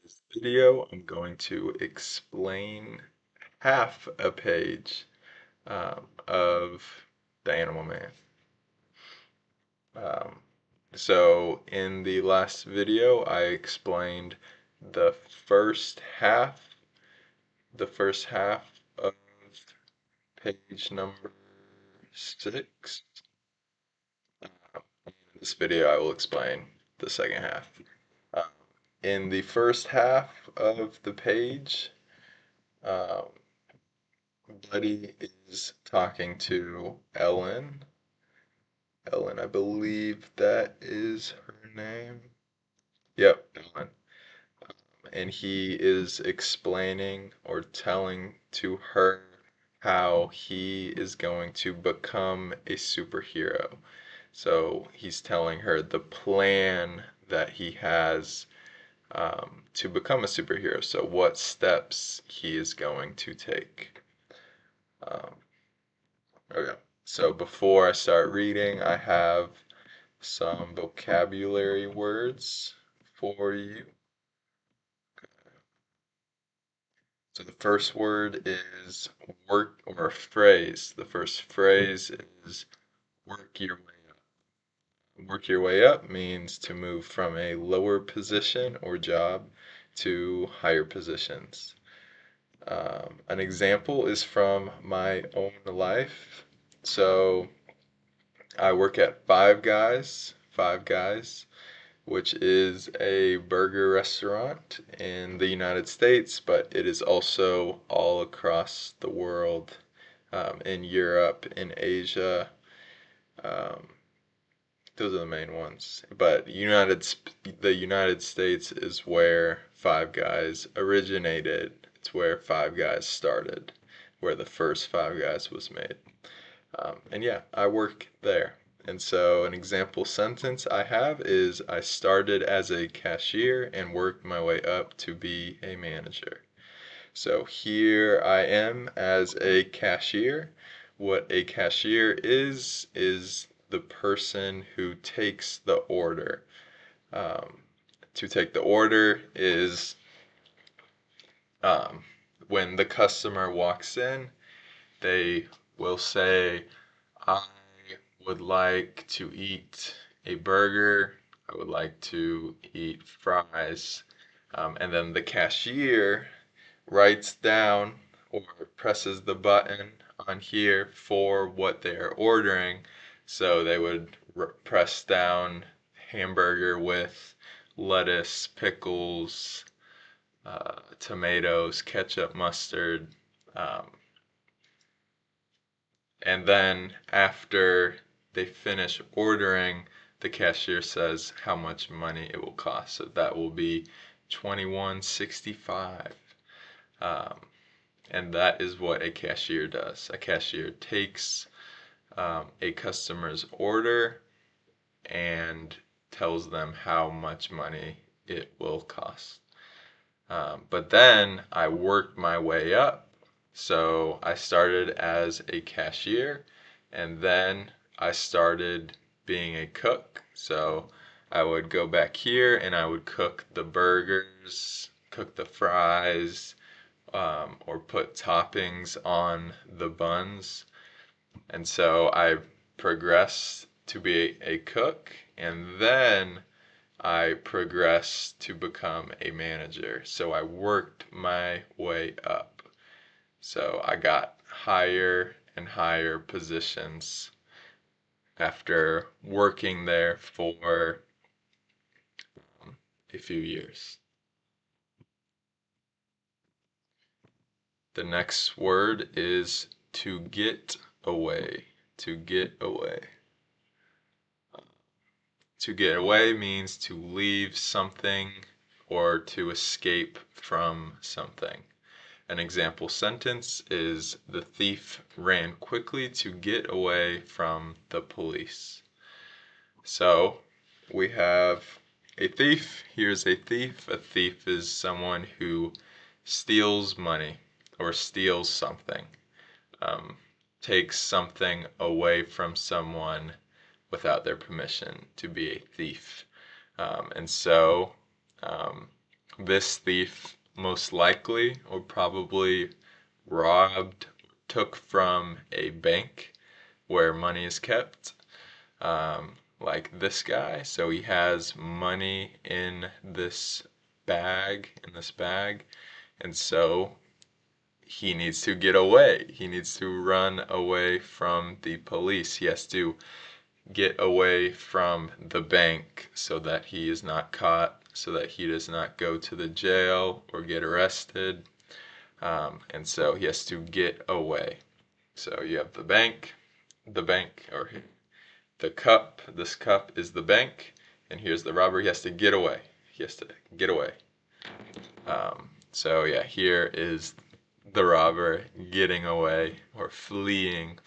this video, I'm going to explain half a page of the Animal Man. Um, so in the last video, I explained the first half, the first half of page number 6. In this video, I will explain the second half. Um, in the first half of the page, um, Buddy is talking to Ellen. Ellen, I believe that is her name. Yep, Ellen. And he is explaining or telling to her how he is going to become a superhero. So he's telling her the plan that he has to become a superhero. So what steps he is going to take. Okay. So before I start reading, I have some vocabulary words for you. So the first word is work, or a phrase. The first phrase is work your way up. Work your way up means to move from a lower position or job to higher positions. An example is from my own life. So I work at Five Guys, which is a burger restaurant in the United States, but it is also all across the world, in Europe, in Asia. Those are the main ones. But the United States is where Five Guys originated. It's where Five Guys started, where the first Five Guys was made. And yeah, I work there. And so an example sentence I have is I started as a cashier and worked my way up to be a manager. So here I am as a cashier. What a cashier is the person who takes the order. To take the order is when the customer walks in, they will say, I would like to eat a burger. I would like to eat fries. And then the cashier writes down or presses the button on here for what they're ordering. So they would press down hamburger with lettuce, pickles, tomatoes, ketchup, mustard. And then after they finish ordering, the cashier says how much money it will cost. So that will be $21.65. And that is what a cashier does. A cashier takes a customer's order and tells them how much money it will cost. But then I worked my way up. So I started as a cashier, and then I started being a cook. So I would go back here and I would cook the burgers, cook the fries, or put toppings on the buns. And so I progressed to be a cook, and then I progressed to become a manager. So I worked my way up. So I got higher and higher positions after working there for a few years. The next word is to get away. To get away. To get away means to leave something or to escape from something. An example sentence is the thief ran quickly to get away from the police. So we have a thief. Here's a thief. A thief is someone who steals money or steals something, takes something away from someone without their permission, to be a thief. And so This thief most likely or probably robbed, took from a bank where money is kept, like this guy. So he has money in this bag, and so he needs to get away. He needs to run away from the police. He has to get away from the bank so that he is not caught, so that he does not go to the jail or get arrested. And so he has to get away. So you have the bank, or the cup. This cup is the bank, and here's the robber. He has to get away. He has to get away. So yeah, here is the robber getting away, or fleeing,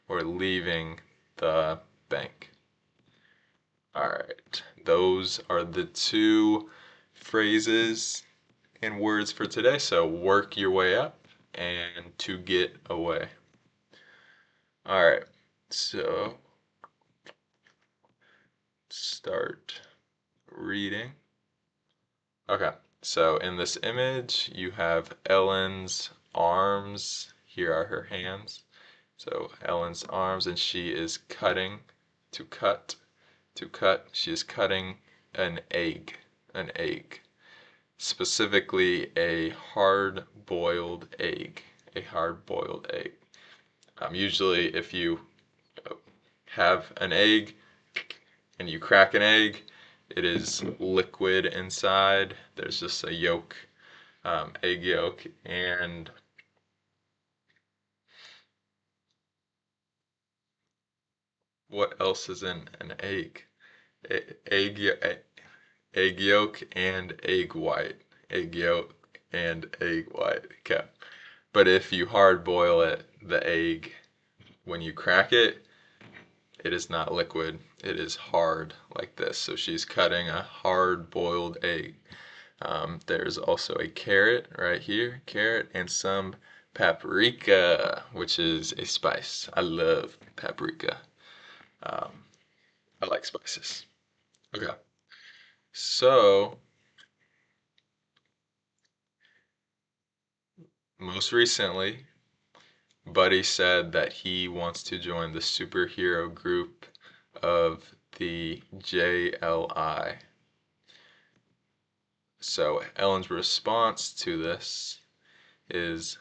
or leaving the bank. All right, those are the two phrases and words for today. So work your way up and to get away. All right, so start reading. Okay, so in this image, you have Ellen's arms. Here are her hands. So Ellen's arms, and she is cutting, to cut, to cut. She is cutting an egg, specifically a hard-boiled egg, a hard-boiled egg. Usually, if you have an egg and you crack an egg, it is liquid inside. There's just a yolk, egg yolk, and what else is in an egg? Egg, egg yolk and egg white. Egg yolk and egg white. Okay. But if you hard boil it, the egg, when you crack it, it is not liquid. It is hard like this. So she's cutting a hard boiled egg. There's also a carrot right here, carrot, and some paprika, which is a spice. I love paprika. I like spices. Okay. So, most recently, Buddy said that he wants to join the superhero group of the JLI. So Ellen's response to this is,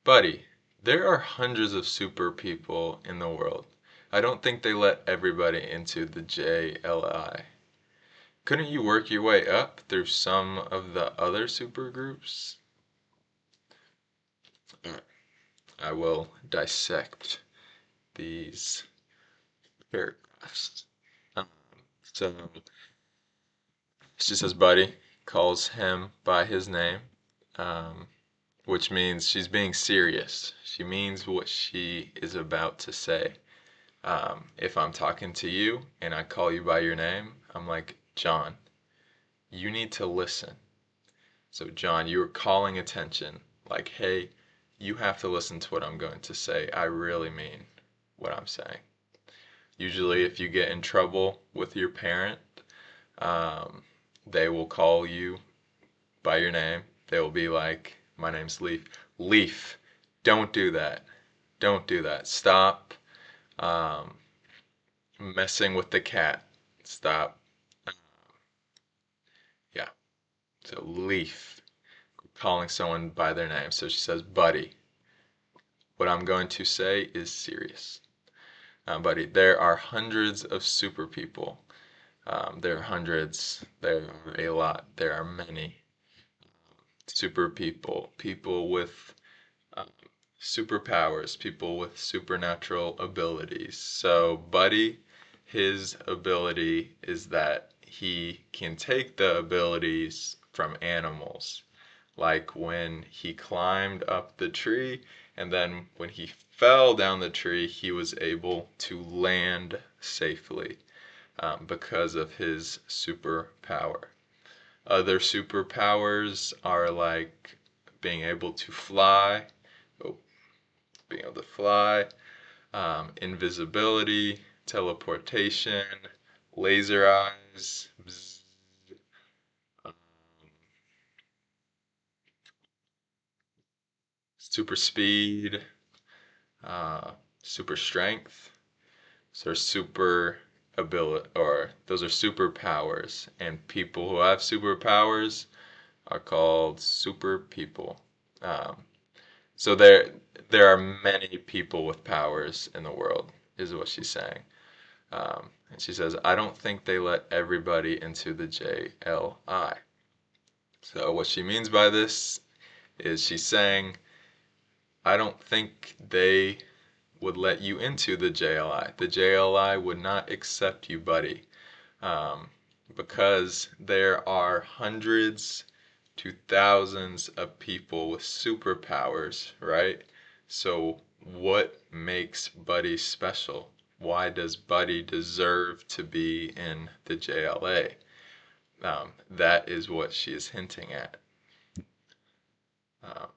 Buddy, there are hundreds of super people in the world. I don't think they let everybody into the JLI. Couldn't you work your way up through some of the other super groups? I will dissect these paragraphs. Um, so she says, Buddy, calls him by his name, um, which means she's being serious. She means what she is about to say. If I'm talking to you and I call you by your name, I'm like, John, you need to listen. So, John, you are calling attention. Like, hey, you have to listen to what I'm going to say. I really mean what I'm saying. Usually, if you get in trouble with your parent, they will call you by your name. They will be like, my name's Leif. Leif, don't do that. Don't do that. Stop messing with the cat. Stop. Yeah. So Leif, calling someone by their name. So she says, Buddy, what I'm going to say is serious. Buddy, there are hundreds of super people. There are hundreds. There are a lot. There are many super people. People with superpowers. People with supernatural abilities. So, Buddy, his ability is that he can take the abilities from animals. Like when he climbed up the tree, and then when he fell down the tree, he was able to land safely because of his superpower. Other superpowers are like being able to fly, oh, being able to fly, invisibility, teleportation, laser eyes, bzz, super speed, super strength. So super ability, or those are superpowers, and people who have superpowers are called super people. Um, so there are many people with powers in the world, is what she's saying. And she says, I don't think they let everybody into the JLI. So what she means by this is she's saying, I don't think they would let you into the JLI. The JLI would not accept you, buddy, um, because there are hundreds to thousands of people with superpowers, right? So what makes Buddy special? Why does Buddy deserve to be in the JLA? That is what she is hinting at. Um,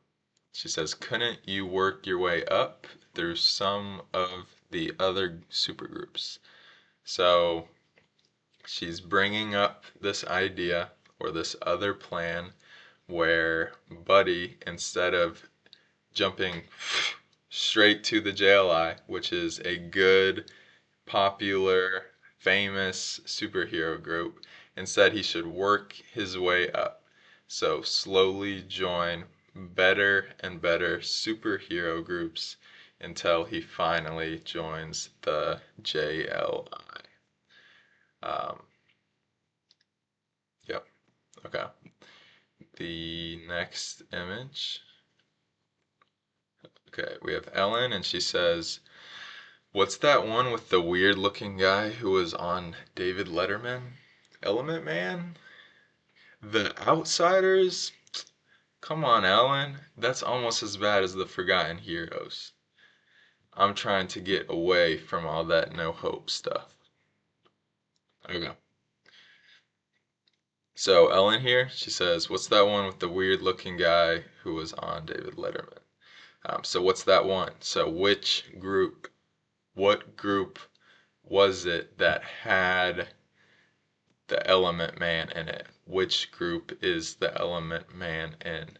she says, couldn't you work your way up through some of the other supergroups? So she's bringing up this idea or this other plan where Buddy, instead of jumping straight to the JLI, which is a good, popular, famous superhero group, instead he should work his way up. So slowly join better and better superhero groups until he finally joins the JLI. Yep, okay. The next image. Okay, we have Ellen, and she says, what's that one with the weird looking guy who was on David Letterman? Element Man? The Outsiders? Come on, Ellen. That's almost as bad as the Forgotten Heroes. I'm trying to get away from all that no hope stuff. Okay. So Ellen here, she says, what's that one with the weird looking guy who was on David Letterman? So what's that one? So what group was it that had the Element Man in it? Which group is the Element Man in?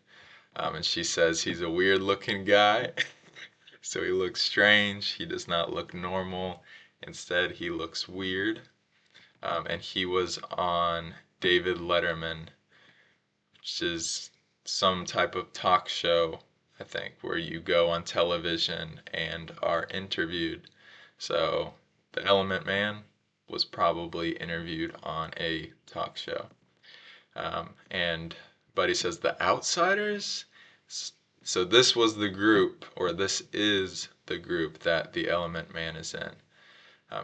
And she says he's a weird looking guy. So he looks strange. He does not look normal. Instead, he looks weird. And he was on David Letterman, which is some type of talk show, I think, where you go on television and are interviewed. So the Element Man was probably interviewed on a talk show. And Buddy says, the Outsiders? So this was the group, or this is the group that the Element Man is in.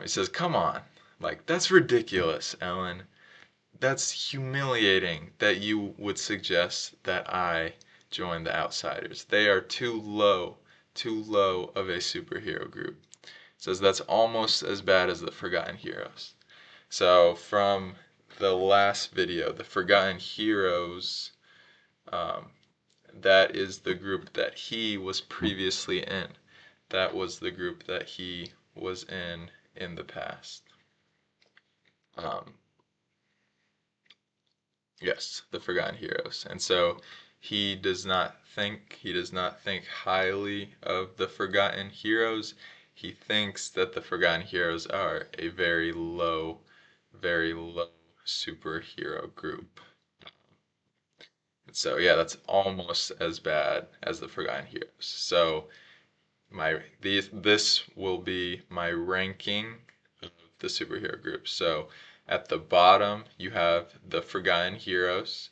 He says, come on, like, that's ridiculous, Ellen. That's humiliating that you would suggest that I join the Outsiders. They are too low of a superhero group. It says that's almost as bad as the Forgotten Heroes. So from the last video, the Forgotten Heroes, that is the group that he was previously in. That was the group that he was in the past. Yes, the Forgotten Heroes. And so he does not think highly of the Forgotten Heroes. He thinks that the Forgotten Heroes are a very low superhero group. And so yeah, that's almost as bad as the Forgotten Heroes. So this will be my ranking of the superhero groups. So at the bottom you have the Forgotten Heroes,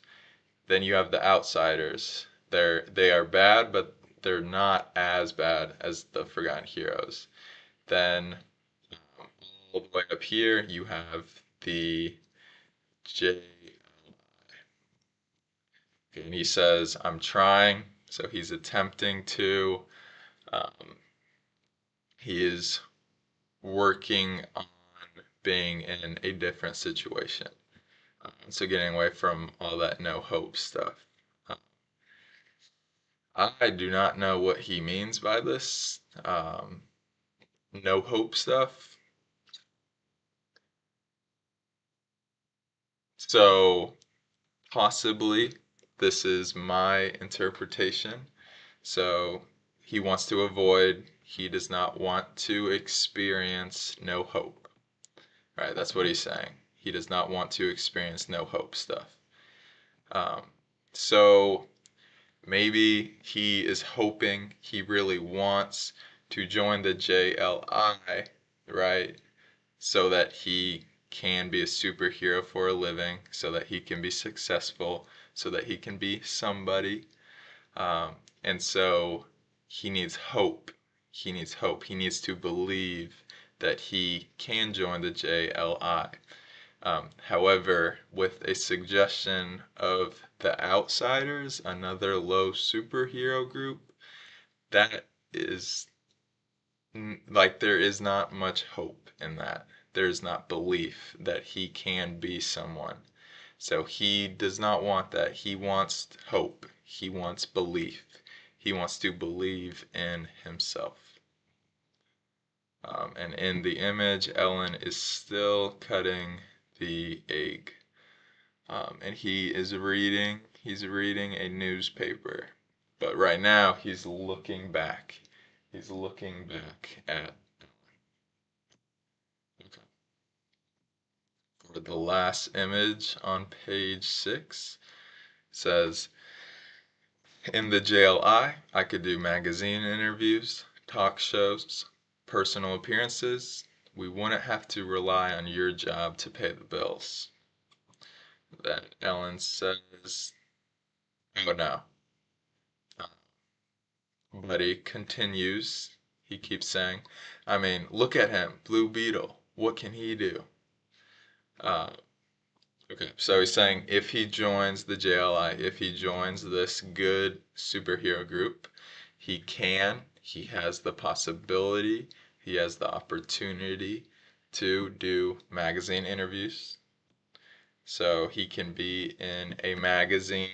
then you have the Outsiders. They are bad, but they're not as bad as the Forgotten Heroes. Then all the way up here you have the J. And he says, I'm trying. So he's attempting to. Um, he is working on being in a different situation. So getting away from all that no hope stuff. I do not know what he means by this no hope stuff. So possibly this is my interpretation. So he wants to avoid, he does not want to experience no hope. Right? That's what he's saying. He does not want to experience no hope stuff. Um, so maybe he is hoping, he really wants to join the JLI, right? So that he can be a superhero for a living, so that he can be successful, so that he can be somebody. And so he needs hope. He needs hope. He needs to believe that he can join the JLI. However, with a suggestion of the Outsiders, another low superhero group, that is like there is not much hope in that. There's not belief that he can be someone. So he does not want that. He wants hope. He wants belief. He wants to believe in himself. And in the image, Ellen is still cutting the egg. And he's reading a newspaper. But right now, he's looking back. He's looking back at, okay, for the last image on page 6, says, in the JLI, I could do magazine interviews, talk shows, personal appearances. We wouldn't have to rely on your job to pay the bills. Then Ellen says, oh no. But he continues, he keeps saying, I mean, look at him, Blue Beetle. What can he do? Okay, so he's saying if he joins the JLI, if he joins this good superhero group, he has the possibility, he has the opportunity to do magazine interviews. So he can be in a magazine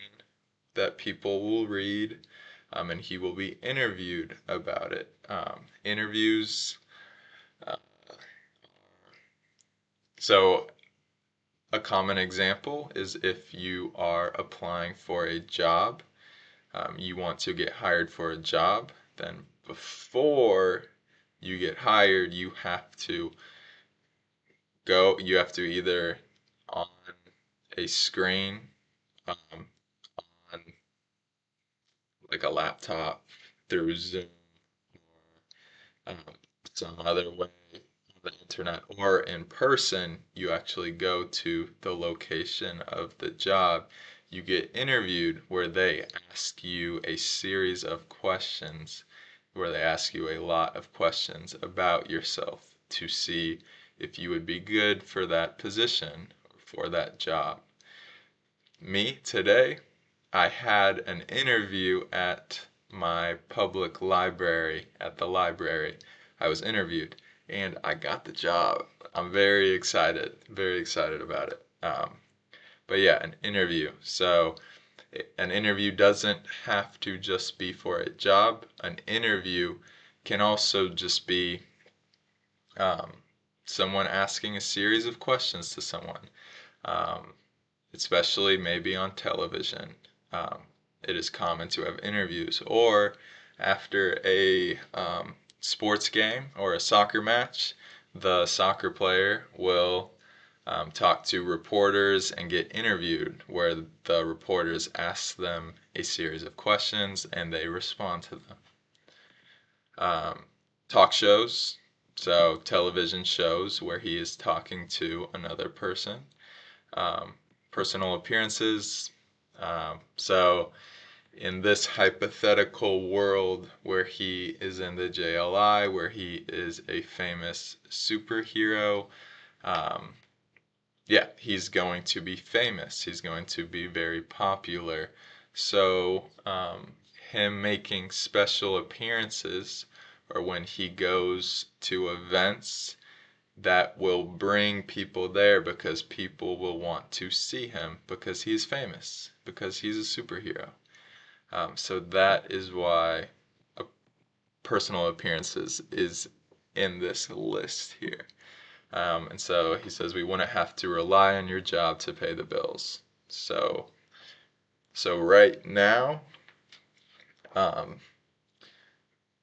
that people will read, and he will be interviewed about it. Interviews, uh, so a common example is if you are applying for a job, you want to get hired for a job, then before you get hired, you have to either on a screen, um, on like a laptop, through Zoom, or some other way on the internet, or in person, you actually go to the location of the job. You get interviewed where they ask you a series of questions, where they ask you a lot of questions about yourself to see if you would be good for that position or for that job. Me, today, I had an interview at my public library, at the library. I was interviewed and I got the job. I'm very excited about it. But yeah, an interview. So an interview doesn't have to just be for a job. An interview can also just be someone asking a series of questions to someone. Especially maybe on television. It is common to have interviews, or after a sports game or a soccer match, the soccer player will talk to reporters and get interviewed, where the reporters ask them a series of questions and they respond to them. Talk shows, so television shows where he is talking to another person. Personal appearances. So in this hypothetical world where he is in the JLI, where he is a famous superhero, yeah, he's going to be famous. He's going to be very popular. So him making special appearances, or when he goes to events, that will bring people there because people will want to see him because he's famous, because he's a superhero. So that is why personal appearances is in this list here. And so he says we wouldn't have to rely on your job to pay the bills. So right now,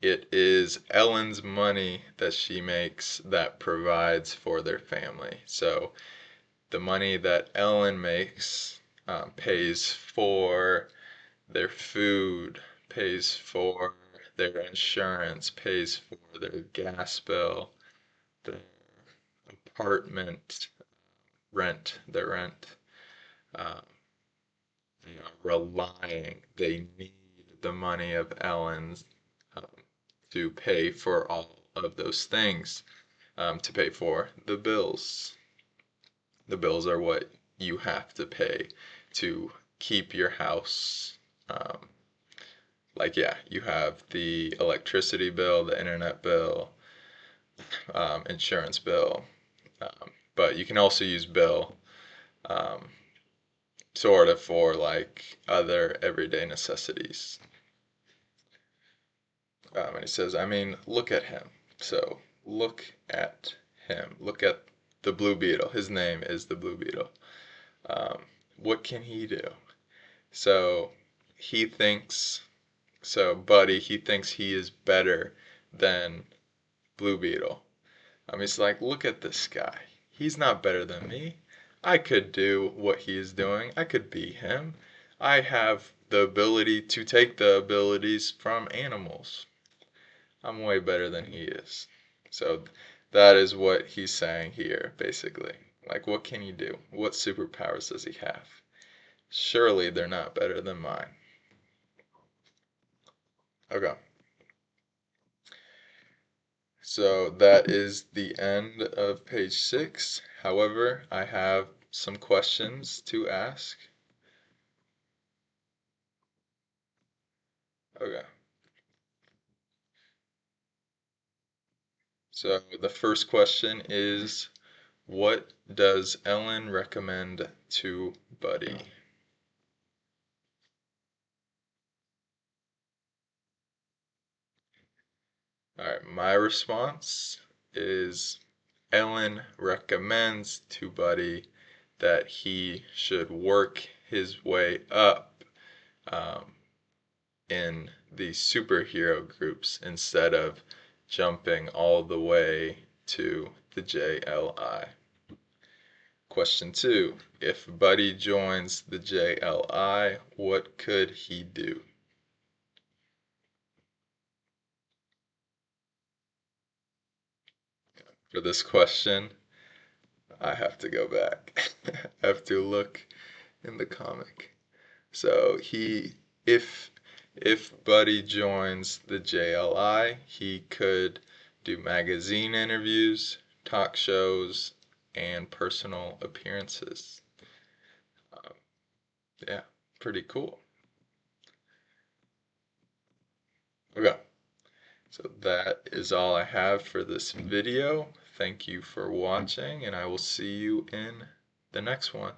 It is Ellen's money that she makes that provides for their family. So the money that Ellen makes pays for their food, pays for their insurance, pays for their gas bill, their apartment rent, their rent. Um, they are relying, they need the money of Ellen's um, to pay for all of those things, to pay for the bills. The bills are what you have to pay to keep your house. Um, like, yeah, you have the electricity bill, the internet bill, insurance bill, but you can also use bill um, sort of for like other everyday necessities. And he says, I mean, look at him. So look at him. Look at the Blue Beetle. His name is the Blue Beetle. Um, what can he do? So he thinks, so Buddy, he thinks he is better than Blue Beetle. He's like, look at this guy. He's not better than me. I could do what he is doing. I could be him. I have the ability to take the abilities from animals. I'm way better than he is. So that is what he's saying here, basically. Like, what can he do? What superpowers does he have? Surely they're not better than mine. Okay. So that is the end of page 6. However, I have some questions to ask. Okay. So the first question is, what does Ellen recommend to Buddy? All right, my response is Ellen recommends to Buddy that he should work his way up um, in the superhero groups instead of jumping all the way to the JLI. Question 2. If Buddy joins the JLI, what could he do? For this question, I have to go back. I have to look in the comic. So if Buddy joins the JLI, he could do magazine interviews, talk shows, and personal appearances. Um, yeah, pretty cool. Okay, so that is all I have for this video. Thank you for watching, and I will see you in the next one.